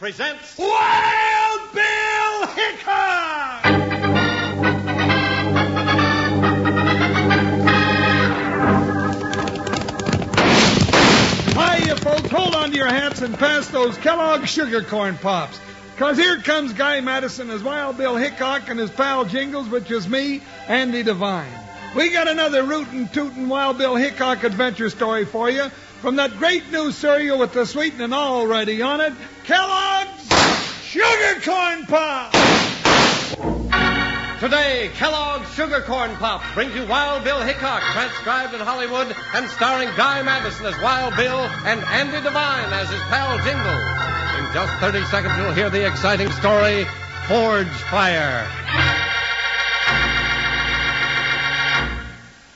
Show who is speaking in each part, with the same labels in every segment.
Speaker 1: presents
Speaker 2: Wild Bill Hickock! Hiya, folks. Hold on to your hats and pass those Kellogg Sugar Corn Pops. Because here comes Guy Madison as Wild Bill Hickock and his pal Jingles, which is me, Andy Devine. We got another rootin' tootin' Wild Bill Hickock adventure story for you from that great new cereal with the sweetening already on it, Kellogg's Sugar Corn Pop!
Speaker 1: Today, Kellogg's Sugar Corn Pop brings you Wild Bill Hickock, transcribed in Hollywood and starring Guy Madison as Wild Bill and Andy Devine as his pal Jingles. In just 30 seconds, you'll hear the exciting story, Forge Fire.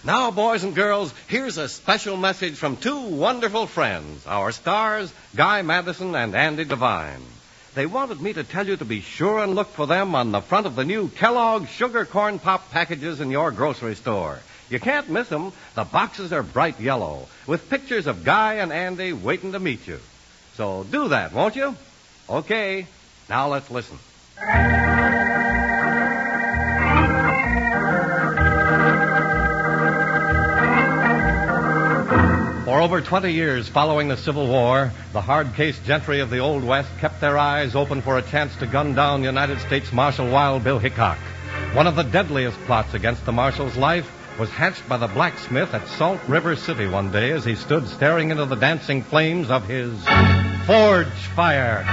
Speaker 1: Now, boys and girls, here's a special message from two wonderful friends, our stars, Guy Madison and Andy Devine. They wanted me to tell you to be sure and look for them on the front of the new Kellogg's Sugar Corn Pop packages in your grocery store. You can't miss them. The boxes are bright yellow, with pictures of Guy and Andy waiting to meet you. So do that, won't you? Okay, now let's listen. For over 20 years following the Civil War, the hard-case gentry of the Old West kept their eyes open for a chance to gun down United States Marshal Wild Bill Hickock. One of the deadliest plots against the Marshal's life was hatched by the blacksmith at Salt River City one day as he stood staring into the dancing flames of his Forge Fire.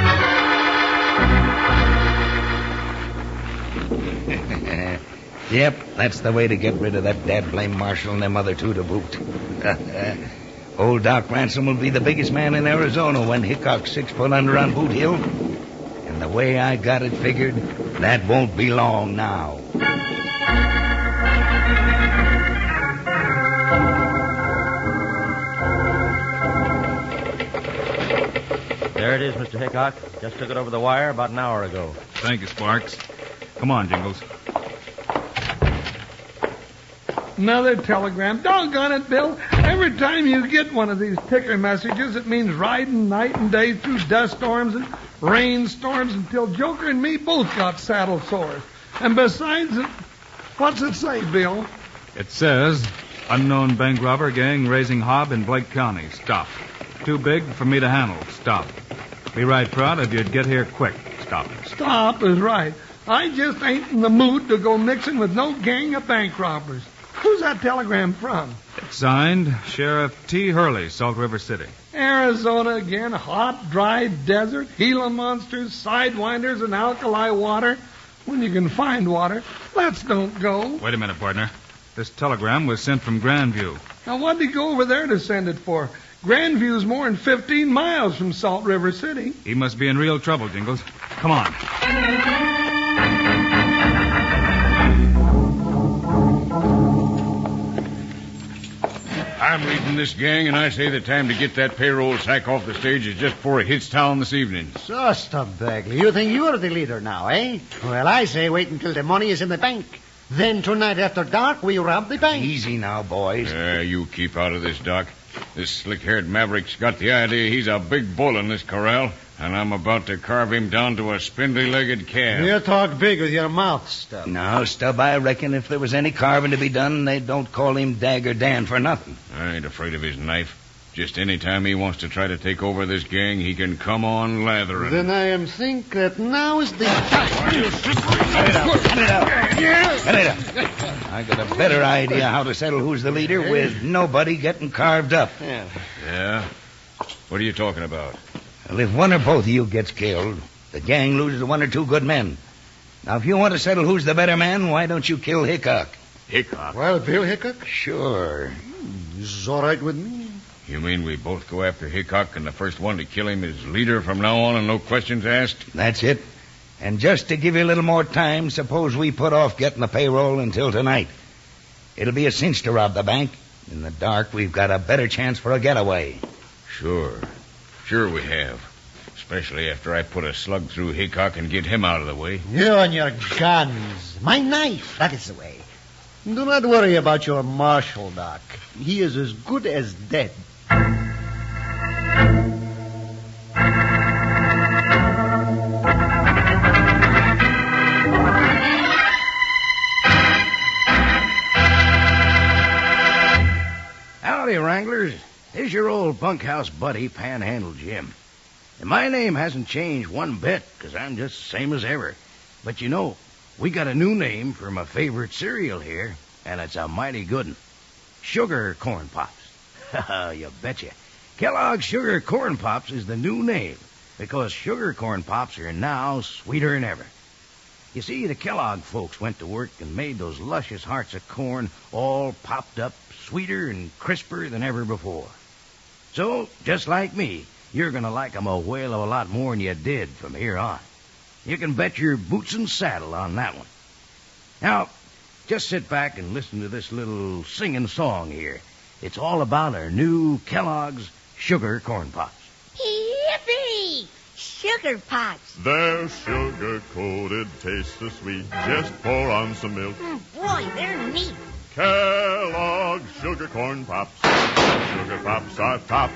Speaker 3: Yep, that's the way to get rid of that dad-blame Marshal and them other two to boot. Old Doc Ransom will be the biggest man in Arizona when Hickock's 6 foot under on Boot Hill. And the way I got it figured, that won't be long now.
Speaker 4: There it is, Mr. Hickock. Just took it over the wire about an hour ago.
Speaker 5: Thank you, Sparks. Come on, Jingles.
Speaker 2: Another telegram. Doggone it, Bill. Every time you get one of these ticker messages, it means riding night and day through dust storms and rainstorms until Joker and me both got saddle sores. And besides, what's it say, Bill?
Speaker 5: It says, unknown bank robber gang raising hob in Blake County. Stop. Too big for me to handle. Stop. Be right proud if you'd get here quick. Stop.
Speaker 2: Stop is right. I just ain't in the mood to go mixing with no gang of bank robbers. Who's that telegram from?
Speaker 5: It's signed Sheriff T. Hurley, Salt River City.
Speaker 2: Arizona again. Hot, dry desert, Gila monsters, sidewinders, and alkali water. When you can find water. Let's don't go.
Speaker 5: Wait a minute, partner. This telegram was sent from Grandview.
Speaker 2: Now, what'd he go over there to send it for? Grandview's more than 15 miles from Salt River City.
Speaker 5: He must be in real trouble, Jingles. Come on.
Speaker 6: I'm leading this gang, and I say the time to get that payroll sack off the stage is just before it hits town this evening.
Speaker 7: So, Stub Bagley, you think you're the leader now, eh? Well, I say wait until the money is in the bank. Then tonight after dark, we rob the bank.
Speaker 3: Easy now, boys.
Speaker 6: You keep out of this, Doc. This slick-haired maverick's got the idea he's a big bull in this corral, and I'm about to carve him down to a spindly-legged calf.
Speaker 7: You talk big with your mouth, Stub.
Speaker 3: No, Stub, I reckon if there was any carving to be done, they don't call him Dagger Dan for nothing.
Speaker 6: I ain't afraid of his knife. Just any time he wants to try to take over this gang, he can come on lathering.
Speaker 7: Then I am think that now is the time.
Speaker 3: Cut it out. I got a better idea how to settle who's the leader with nobody getting carved up.
Speaker 6: Yeah? What are you talking about?
Speaker 3: Well, if one or both of you gets killed, the gang loses one or two good men. Now, if you want to settle who's the better man, why don't you kill Hickock?
Speaker 6: Hickock?
Speaker 7: Well, Bill Hickock?
Speaker 3: Sure.
Speaker 7: This is all right with me.
Speaker 6: You mean we both go after Hickock and the first one to kill him is leader from now on and no questions asked?
Speaker 3: That's it. And just to give you a little more time, suppose we put off getting the payroll until tonight. It'll be a cinch to rob the bank. In the dark, we've got a better chance for a getaway.
Speaker 6: Sure. Sure we have. Especially after I put a slug through Hickock and get him out of the way.
Speaker 7: You and your guns. My knife. That is the way. Do not worry about your marshal, Doc. He is as good as dead.
Speaker 3: Howdy, Wranglers. Here's your old bunkhouse buddy, Panhandle Jim. And my name hasn't changed one bit, 'cause I'm just the same as ever. But you know, we got a new name for my favorite cereal here, and it's a mighty good one. Sugar Corn Pops. You betcha. Kellogg's Sugar Corn Pops is the new name, because sugar corn pops are now sweeter than ever. You see, the Kellogg folks went to work and made those luscious hearts of corn all popped up sweeter and crisper than ever before. So, just like me, you're going to like 'em a whale of a lot more than you did from here on. You can bet your boots and saddle on that one. Now, just sit back and listen to this little singing song here. It's all about our new Kellogg's Sugar Corn Pops.
Speaker 8: Yippee! Sugar Pops.
Speaker 9: They're sugar-coated, taste so sweet. Just pour on some milk.
Speaker 8: Boy, they're neat.
Speaker 9: Kellogg's Sugar Corn Pops. Sugar Pops are tops.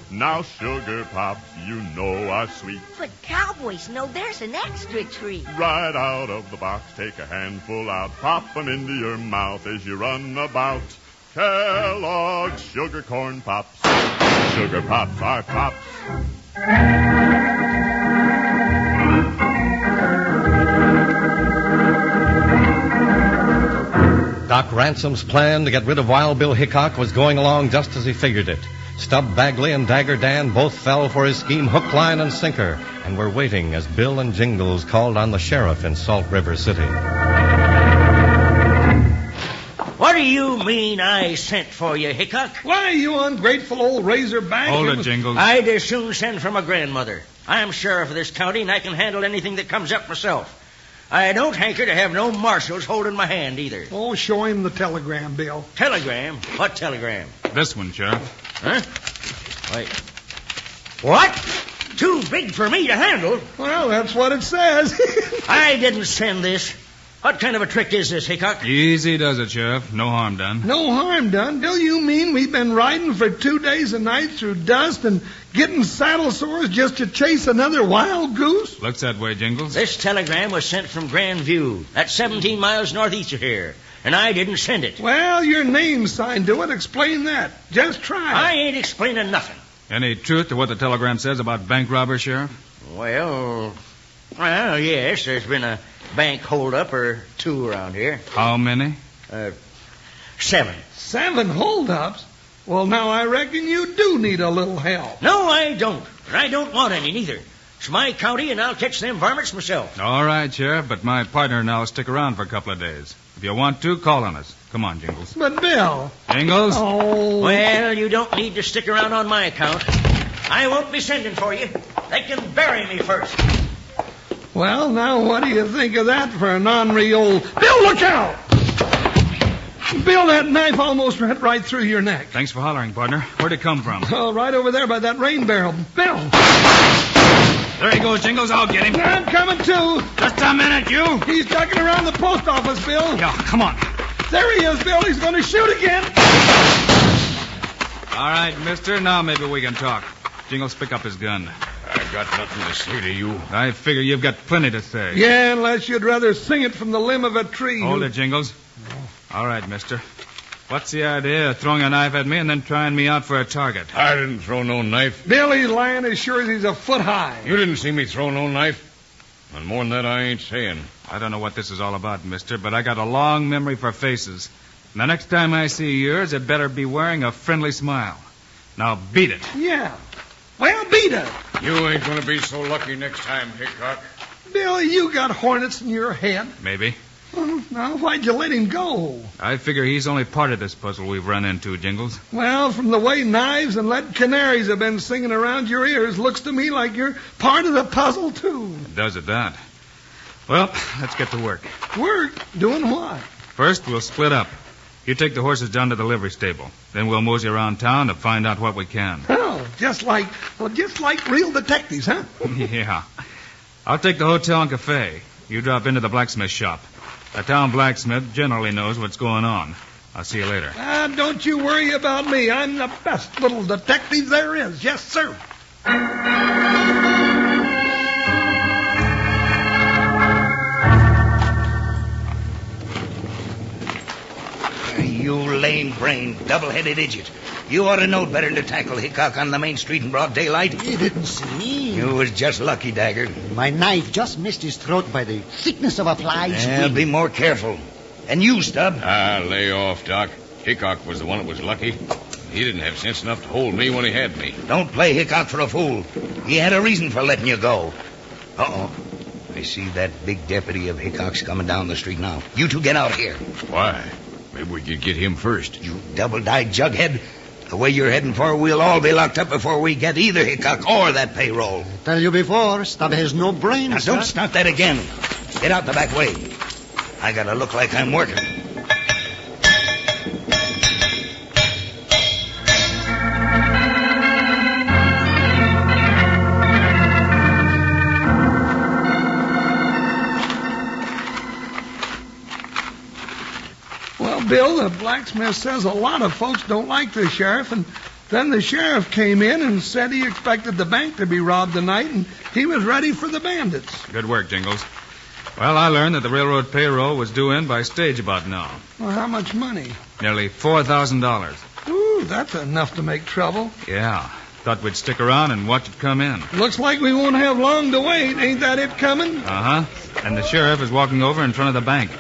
Speaker 9: Now Sugar Pops, you know are sweet.
Speaker 8: But cowboys know there's an extra treat.
Speaker 9: Right out of the box, take a handful out. Pop 'em into your mouth as you run about. Kellogg's Sugar Corn Pops. Sugar Pops are tops.
Speaker 1: Doc Ransom's plan to get rid of Wild Bill Hickock was going along just as he figured it. Stub Bagley and Dagger Dan both fell for his scheme hook, line, and sinker, and were waiting as Bill and Jingles called on the sheriff in Salt River City.
Speaker 10: What do you mean I sent for you, Hickock?
Speaker 2: Why, you ungrateful old razorback.
Speaker 5: Hold it, Jingles.
Speaker 10: I'd as soon send for my grandmother. I'm sheriff of this county, and I can handle anything that comes up myself. I don't hanker to have no marshals holding my hand, either.
Speaker 2: Oh, show him the telegram, Bill.
Speaker 10: Telegram? What telegram?
Speaker 5: This one, Sheriff.
Speaker 10: Huh? Wait. What? Too big for me to handle?
Speaker 2: Well, that's what it says.
Speaker 10: I didn't send this. What kind of a trick is this, Hickock?
Speaker 5: Easy does it, Sheriff. No harm done.
Speaker 2: No harm done. Do you mean we've been riding for 2 days and nights through dust and getting saddle sores just to chase another wild goose?
Speaker 5: Looks that way, Jingles.
Speaker 10: This telegram was sent from Grandview. That's 17 miles northeast of here. And I didn't send it.
Speaker 2: Well, your name's signed to it. Explain that. Just try.
Speaker 10: I ain't explaining nothing.
Speaker 5: Any truth to what the telegram says about bank robbers, Sheriff?
Speaker 10: Well, yes, there's been a bank holdup or two around here.
Speaker 5: How many?
Speaker 10: 7.
Speaker 2: 7 holdups? Well, now I reckon you do need a little help.
Speaker 10: No, I don't. And I don't want any, neither. It's my county, and I'll catch them varmints myself.
Speaker 5: All right, Sheriff, but my partner and I'll stick around for a couple of days. If you want to, call on us. Come on, Jingles.
Speaker 2: But, Bill.
Speaker 5: Jingles?
Speaker 2: Oh.
Speaker 10: Well, you don't need to stick around on my account. I won't be sending for you. They can bury me first.
Speaker 2: Well, now what do you think of that for an ornery old... Bill, look out! Bill, that knife almost went right through your neck.
Speaker 5: Thanks for hollering, partner. Where'd it come from?
Speaker 2: Oh, right over there by that rain barrel. Bill!
Speaker 5: There he goes, Jingles. I'll get him.
Speaker 2: I'm coming, too.
Speaker 5: Just a minute, you.
Speaker 2: He's ducking around the post office, Bill.
Speaker 5: Yeah, come on.
Speaker 2: There he is, Bill. He's going to shoot again.
Speaker 5: All right, mister. Now maybe we can talk. Jingles, pick up his gun.
Speaker 6: I got nothing to say to you.
Speaker 5: I figure you've got plenty to say.
Speaker 2: Yeah, unless you'd rather sing it from the limb of a tree.
Speaker 5: Hold it, Jingles. All right, mister. What's the idea of throwing a knife at me and then trying me out for a target?
Speaker 6: I didn't throw no knife.
Speaker 2: Bill, he's lying as sure as he's a foot high.
Speaker 6: You didn't see me throw no knife. And more than that, I ain't saying.
Speaker 5: I don't know what this is all about, mister, but I got a long memory for faces. And the next time I see yours, it better be wearing a friendly smile. Now beat it.
Speaker 2: Yeah. Well, beat it.
Speaker 6: You ain't gonna be so lucky next time, Hickock.
Speaker 2: Bill, you got hornets in your head.
Speaker 5: Maybe.
Speaker 2: Well, now, why'd you let him go?
Speaker 5: I figure he's only part of this puzzle we've run into, Jingles.
Speaker 2: Well, from the way knives and lead canaries have been singing around your ears, looks to me like you're part of the puzzle, too.
Speaker 5: It does at that. Well, let's get to work.
Speaker 2: Work? Doing what?
Speaker 5: First, we'll split up. You take the horses down to the livery stable. Then we'll mosey around town to find out what we can.
Speaker 2: Oh, just like real detectives, huh?
Speaker 5: Yeah. I'll take the hotel and cafe. You drop into the blacksmith shop. The town blacksmith generally knows what's going on. I'll see you later.
Speaker 2: Don't you worry about me. I'm the best little detective there is. Yes, sir.
Speaker 3: You lame-brained, double-headed idiot. You ought to know better than to tackle Hickock on the main street in broad daylight.
Speaker 7: He didn't see.
Speaker 3: You was just lucky, Dagger.
Speaker 7: My knife just missed his throat by the thickness of a fly's wing.
Speaker 3: Be more careful. And you, Stubb.
Speaker 6: Lay off, Doc. Hickok was the one that was lucky. He didn't have sense enough to hold me when he had me.
Speaker 3: Don't play Hickock for a fool. He had a reason for letting you go. Uh-oh. I see that big deputy of Hickok's coming down the street now. You two get out here.
Speaker 6: Why? Maybe we could get him first.
Speaker 3: You double-dyed jughead. The way you're heading for, we'll all be locked up before we get either Hickock or that payroll.
Speaker 7: Tell you before, Stubb has no brains.
Speaker 3: Now, don't start that again. Get out the back way. I gotta look like I'm working.
Speaker 2: Bill, the blacksmith says a lot of folks don't like the sheriff, and then the sheriff came in and said he expected the bank to be robbed tonight, and he was ready for the bandits.
Speaker 5: Good work, Jingles. Well, I learned that the railroad payroll was due in by stage about now.
Speaker 2: Well, how much money?
Speaker 5: Nearly $4,000.
Speaker 2: Ooh, that's enough to make trouble.
Speaker 5: Yeah. Thought we'd stick around and watch it come in.
Speaker 2: Looks like we won't have long to wait. Ain't that it coming?
Speaker 5: Uh-huh. And the sheriff is walking over in front of the bank.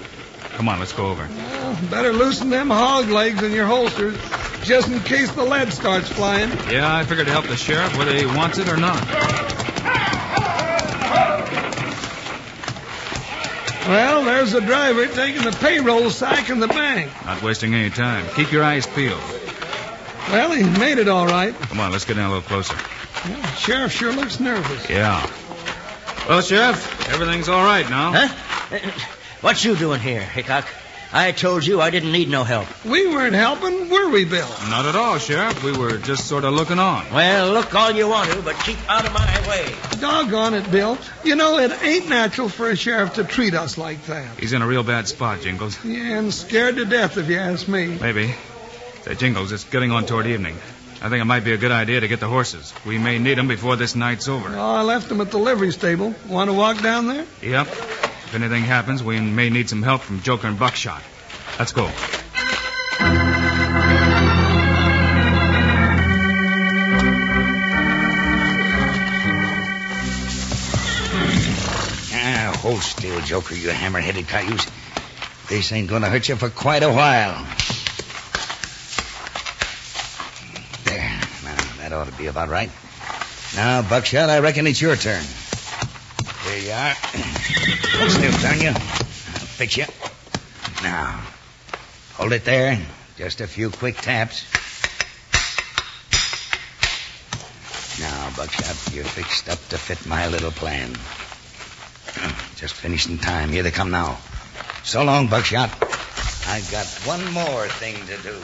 Speaker 5: Come on, let's go over.
Speaker 2: Well, better loosen them hog legs in your holsters, just in case the lead starts flying.
Speaker 5: Yeah, I figured to help the sheriff whether he wants it or not.
Speaker 2: Well, there's the driver taking the payroll sack in the bank.
Speaker 5: Not wasting any time. Keep your eyes peeled.
Speaker 2: Well, he made it all right.
Speaker 5: Come on, let's get in a little closer.
Speaker 2: Well, the sheriff sure looks nervous.
Speaker 5: Yeah. Well, Sheriff, everything's all right now.
Speaker 10: Huh? What you doing here, Hickok? I told you I didn't need no help.
Speaker 2: We weren't helping, were we, Bill?
Speaker 5: Not at all, Sheriff. We were just sort of looking on.
Speaker 10: Well, look all you want to, but keep out of my way.
Speaker 2: Doggone it, Bill. You know, it ain't natural for a sheriff to treat us like that.
Speaker 5: He's in a real bad spot, Jingles.
Speaker 2: Yeah, and scared to death, if you ask me.
Speaker 5: Maybe. Say, Jingles, it's getting on toward evening. I think it might be a good idea to get the horses. We may need them before this night's over.
Speaker 2: Oh, I left them at the livery stable. Want to walk down there?
Speaker 5: Yep. If anything happens, we may need some help from Joker and Buckshot. Let's go.
Speaker 3: Hold still, Joker, you hammer-headed cayuse. This ain't gonna hurt you for quite a while. There. Now, that ought to be about right. Now, Buckshot, I reckon it's your turn. There you are. Hold still, darn you. I'll fix you. Now, hold it there. Just a few quick taps. Now, Buckshot, you're fixed up to fit my little plan. Just finished in time. Here they come now. So long, Buckshot. I've got one more thing to do.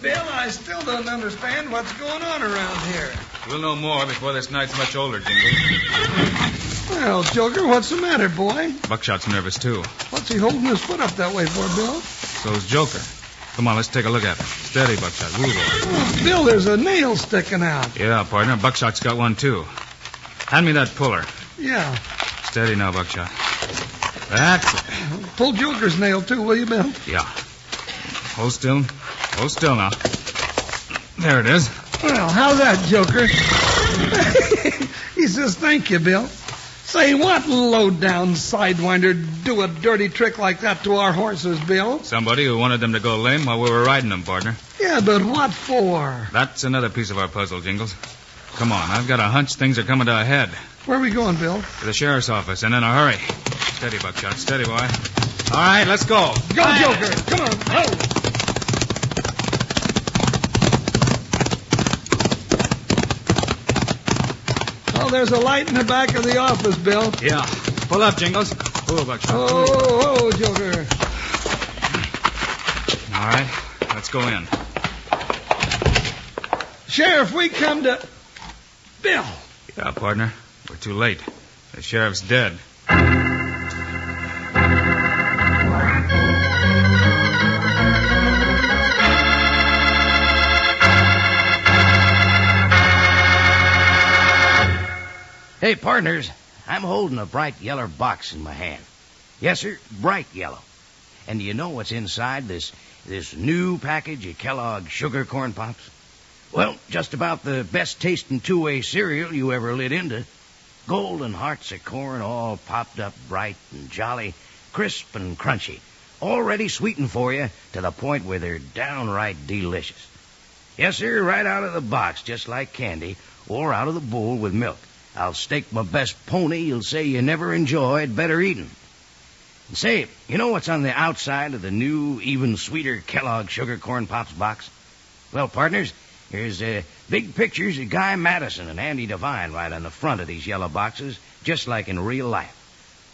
Speaker 2: Bill, I still don't understand what's going on around here.
Speaker 5: We'll know more before this night's much older, Jingles.
Speaker 2: Well, Joker, what's the matter, boy?
Speaker 5: Buckshot's nervous, too.
Speaker 2: What's he holding his foot up that way for, Bill?
Speaker 5: So's Joker. Come on, let's take a look at him. Steady, Buckshot. Move on.
Speaker 2: Oh, Bill, there's a nail sticking out.
Speaker 5: Yeah, partner. Buckshot's got one, too. Hand me that puller.
Speaker 2: Yeah.
Speaker 5: Steady now, Buckshot. That's it.
Speaker 2: Pull Joker's nail, too, will you, Bill?
Speaker 5: Yeah. Hold still. Hold still now. There it is.
Speaker 2: Well, how's that, Joker? He says, thank you, Bill. Say, what low-down sidewinder do a dirty trick like that to our horses, Bill?
Speaker 5: Somebody who wanted them to go lame while we were riding them, partner.
Speaker 2: Yeah, but what for?
Speaker 5: That's another piece of our puzzle, Jingles. Come on, I've got a hunch things are coming to a head.
Speaker 2: Where are we going, Bill?
Speaker 5: To the sheriff's office, and in a hurry. Steady, Buckshot. Steady, boy. All right, let's go.
Speaker 2: Go, Joker. Come on. Ho. Oh, there's a light in the back of the office, Bill.
Speaker 5: Yeah. Pull up, Jingles. Pull, Buckshot.
Speaker 2: Oh, Joker.
Speaker 5: All right, let's go in.
Speaker 2: Sheriff, we come to... Bill.
Speaker 5: Yeah, partner. We're too late. The sheriff's dead.
Speaker 10: Hey, partners, I'm holding a bright yellow box in my hand. Yes, sir, bright yellow.
Speaker 3: And do you know what's inside this new package of Kellogg Sugar Corn Pops? Well, just about the best tasting two-way cereal you ever lit into. Golden hearts of corn all popped up bright and jolly, crisp and crunchy, already sweetened for you to the point where they're downright delicious. Yes, sir, right out of the box, just like candy, or out of the bowl with milk. I'll stake my best pony you'll say you never enjoyed better eating. And say, you know what's on the outside of the new, even sweeter Kellogg Sugar Corn Pops box? Well, partners, here's big pictures of Guy Madison and Andy Devine right on the front of these yellow boxes, just like in real life.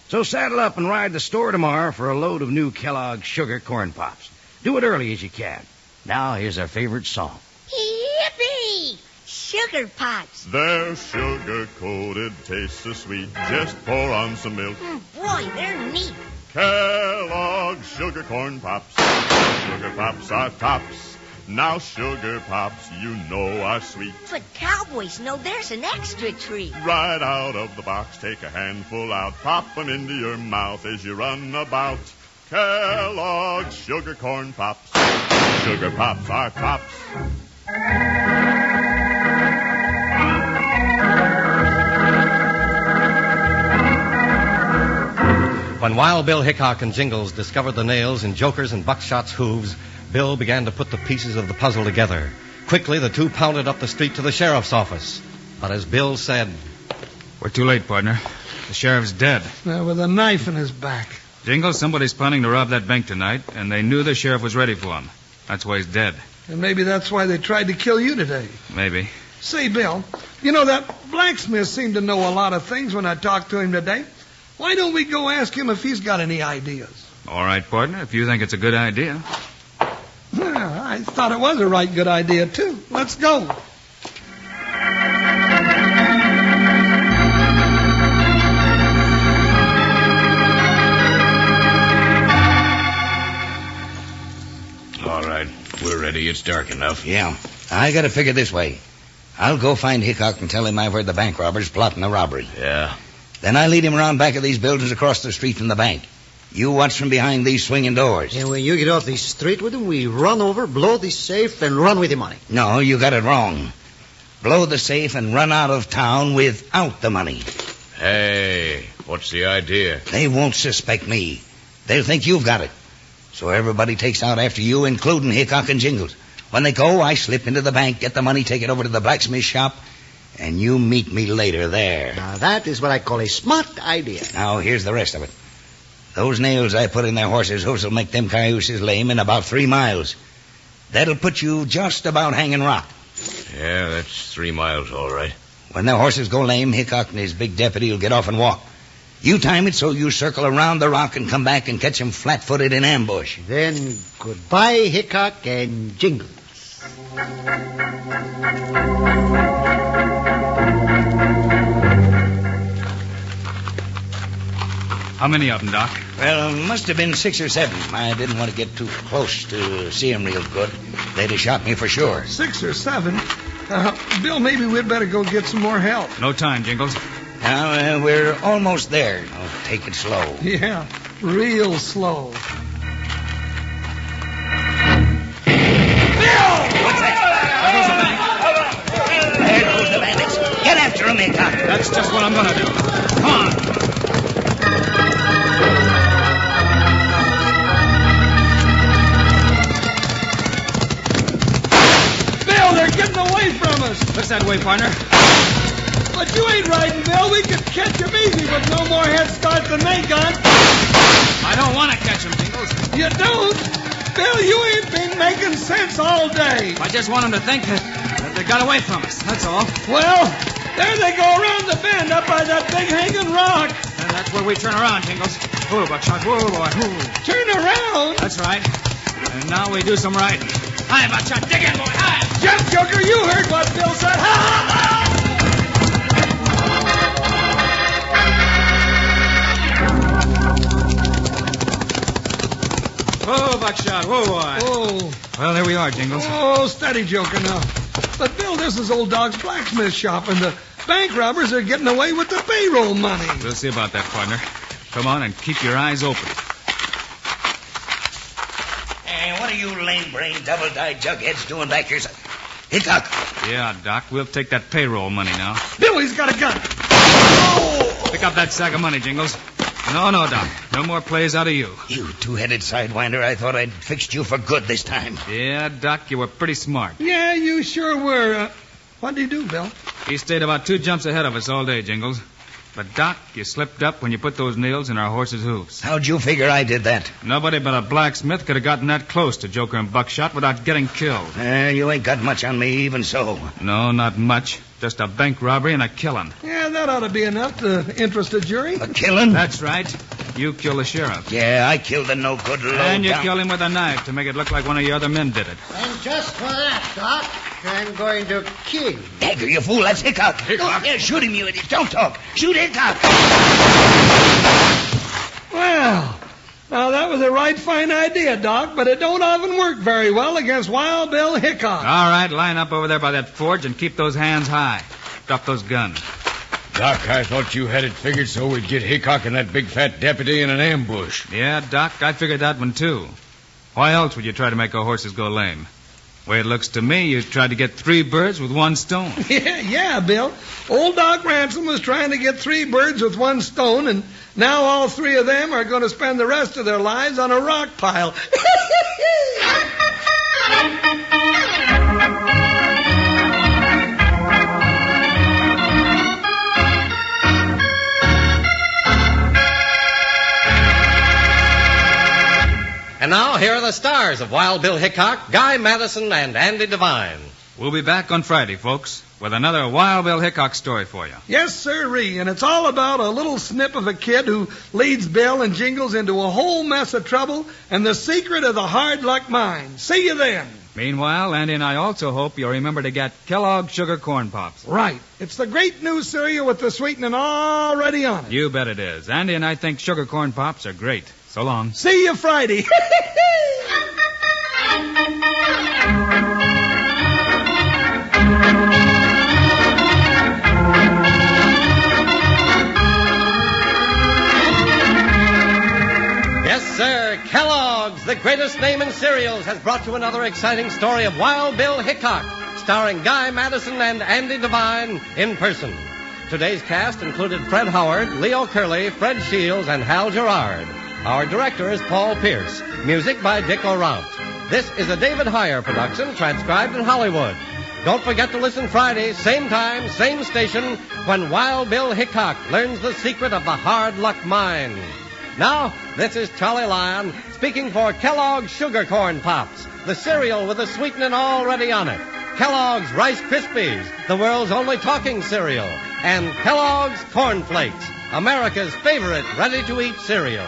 Speaker 3: So saddle up and ride the store tomorrow for a load of new Kellogg Sugar Corn Pops. Do it early as you can. Now, here's our favorite song.
Speaker 8: Yippee! Sugar Pops.
Speaker 9: They're sugar-coated, taste so sweet. Just pour on some milk.
Speaker 8: Boy, they're neat.
Speaker 9: Kellogg Sugar Corn Pops. Sugar Pops are tops. Now Sugar Pops, you know, are sweet.
Speaker 8: But cowboys know there's an extra treat.
Speaker 9: Right out of the box, take a handful out. Pop 'em into your mouth as you run about. Kellogg Sugar Corn Pops. Sugar Pops are tops.
Speaker 1: When Wild Bill Hickock and Jingles discovered the nails in Joker's and Buckshot's hooves, Bill began to put the pieces of the puzzle together. Quickly, the two pounded up the street to the sheriff's office. But as Bill said,
Speaker 5: We're too late, partner. The sheriff's dead.
Speaker 2: With a knife in his back.
Speaker 5: Jingles, somebody's planning to rob that bank tonight, and they knew the sheriff was ready for him. That's why he's dead.
Speaker 2: And maybe that's why they tried to kill you today.
Speaker 5: Maybe.
Speaker 2: Say, Bill, you know that blacksmith seemed to know a lot of things when I talked to him today. Why don't we go ask him if he's got any ideas?
Speaker 5: All right, partner, if you think it's a good idea.
Speaker 2: Well, I thought it was a right good idea, too. Let's go.
Speaker 6: All right, we're ready. It's dark enough.
Speaker 3: Yeah, I got to figure this way. I'll go find Hickock and tell him I've heard the bank robbers plotting a robbery.
Speaker 6: Yeah.
Speaker 3: Then I lead him around back of these buildings across the street from the bank. You watch from behind these swinging doors.
Speaker 7: And when you get off the street with him, we run over, blow the safe, and run with the money.
Speaker 3: No, you got it wrong. Blow the safe and run out of town without the money.
Speaker 6: Hey, what's the idea?
Speaker 3: They won't suspect me. They'll think you've got it. So everybody takes out after you, including Hickock and Jingles. When they go, I slip into the bank, get the money, take it over to the blacksmith shop, and you meet me later there.
Speaker 7: Now, that is what I call a smart idea.
Speaker 3: Now, here's the rest of it. Those nails I put in their horses' hoofs will make them cayuses lame in about 3 miles. That'll put you just about hanging rock.
Speaker 6: Yeah, that's 3 miles, all right.
Speaker 3: When their horses go lame, Hickock and his big deputy will get off and walk. You time it so you circle around the rock and come back and catch them flat-footed in ambush.
Speaker 7: Then goodbye, Hickock and Jingles.
Speaker 5: How many of them, Doc?
Speaker 3: Well, must have been 6 or 7. I didn't want to get too close to see them real good. They'd have shot me for sure.
Speaker 2: 6 or 7? Bill, maybe we'd better go get some more help.
Speaker 5: No time, Jingles.
Speaker 3: Now, we're almost there. I'll take it slow.
Speaker 2: Yeah, real slow.
Speaker 3: Bill! What's that? There goes the bandits. Get after them, Hickock.
Speaker 5: That's just what I'm going to do. Come on.
Speaker 2: Bill, they're getting away from us.
Speaker 5: Looks that way, partner.
Speaker 2: But you ain't riding, Bill. We could catch them easy with no more head start than they got.
Speaker 5: I don't want to catch them, Jingles.
Speaker 2: You don't? Bill, you ain't been making sense all day.
Speaker 5: I just want them to think that they got away from us. That's all.
Speaker 2: Well, there they go around the bend up by that big hanging rock.
Speaker 5: And that's where we turn around, Jingles. Whoa, Buckshot. Whoa, boy. Whoa.
Speaker 2: Turn around?
Speaker 5: That's right. And now we do some riding. Hi, Buckshot. Dig in, boy. Hi.
Speaker 2: Jump, Joker. You heard what Bill said. Ha, ha, ha!
Speaker 5: Whoa, Buckshot. Whoa, boy.
Speaker 2: Oh.
Speaker 5: Well, there we are, Jingles.
Speaker 2: Oh, steady, Joker, now. But, Bill, this is old Dog's blacksmith shop, and the bank robbers are getting away with the payroll money.
Speaker 5: We'll see about that, partner. Come on and keep your eyes open.
Speaker 3: What are you lame-brained, double-dyed jugheads doing back here? Hickock.
Speaker 5: Yeah, Doc, we'll take that payroll money now.
Speaker 2: Billy's got a gun.
Speaker 5: Pick up that sack of money, Jingles. No, Doc. No more plays out of you.
Speaker 3: You two-headed sidewinder. I thought I'd fixed you for good this time.
Speaker 5: Yeah, Doc, you were pretty smart.
Speaker 2: Yeah, you sure were. What did he do, Bill?
Speaker 5: He stayed about 2 jumps ahead of us all day, Jingles. But, Doc, you slipped up when you put those nails in our horse's hooves.
Speaker 3: How'd you figure I did that?
Speaker 5: Nobody but a blacksmith could have gotten that close to Joker and Buckshot without getting killed.
Speaker 3: You ain't got much on me, even so.
Speaker 5: No, not much. Just a bank robbery and a killing.
Speaker 2: Yeah, that ought to be enough to interest a jury.
Speaker 3: A killing?
Speaker 5: That's right. You killed the sheriff.
Speaker 3: Yeah, I killed the no-good low
Speaker 5: And you
Speaker 3: down.
Speaker 5: killed him with a knife to make it look like one of your other men did it.
Speaker 7: And just for that, Doc, I'm going to kill you.
Speaker 3: Dagger, you fool. That's Hickock. Hickock? Yeah, shoot him, you idiot. Don't talk. Shoot Hickock.
Speaker 2: Well, now that was a right fine idea, Doc, but it don't often work very well against Wild Bill Hickock.
Speaker 5: All right, line up over there by that forge and keep those hands high. Drop those guns.
Speaker 6: Doc, I thought you had it figured so we'd get Hickock and that big fat deputy in an ambush.
Speaker 5: Yeah, Doc, I figured that one, too. Why else would you try to make our horses go lame? Way it looks to me, you tried to get 3 birds with 1 stone.
Speaker 2: Yeah, Bill. Old Doc Ransom was trying to get 3 birds with 1 stone, and now all 3 of them are going to spend the rest of their lives on a rock pile.
Speaker 1: And now, here are the stars of Wild Bill Hickock, Guy Madison, and Andy Devine.
Speaker 5: We'll be back on Friday, folks, with another Wild Bill Hickok story for you.
Speaker 2: Yes, sirree, and it's all about a little snip of a kid who leads Bill and Jingles into a whole mess of trouble and the secret of the hard luck mine. See you then.
Speaker 5: Meanwhile, Andy and I also hope you'll remember to get Kellogg Sugar Corn Pops.
Speaker 2: Right. It's the great new cereal with the sweetening already on it.
Speaker 5: You bet it is. Andy and I think Sugar Corn Pops are great. So long.
Speaker 2: See you Friday.
Speaker 1: Yes, sir. Kellogg's, the greatest name in cereals, has brought you another exciting story of Wild Bill Hickock, starring Guy Madison and Andy Devine in person. Today's cast included Fred Howard, Leo Curley, Fred Shields, and Hal Gerard. Our director is Paul Pierce. Music by Dick Orant. This is a David Heyer production, transcribed in Hollywood. Don't forget to listen Friday, same time, same station, when Wild Bill Hickock learns the secret of the hard luck mine. Now, this is Charlie Lyon speaking for Kellogg's Sugar Corn Pops, the cereal with the sweetening already on it. Kellogg's Rice Krispies, the world's only talking cereal. And Kellogg's Corn Flakes, America's favorite ready-to-eat cereal.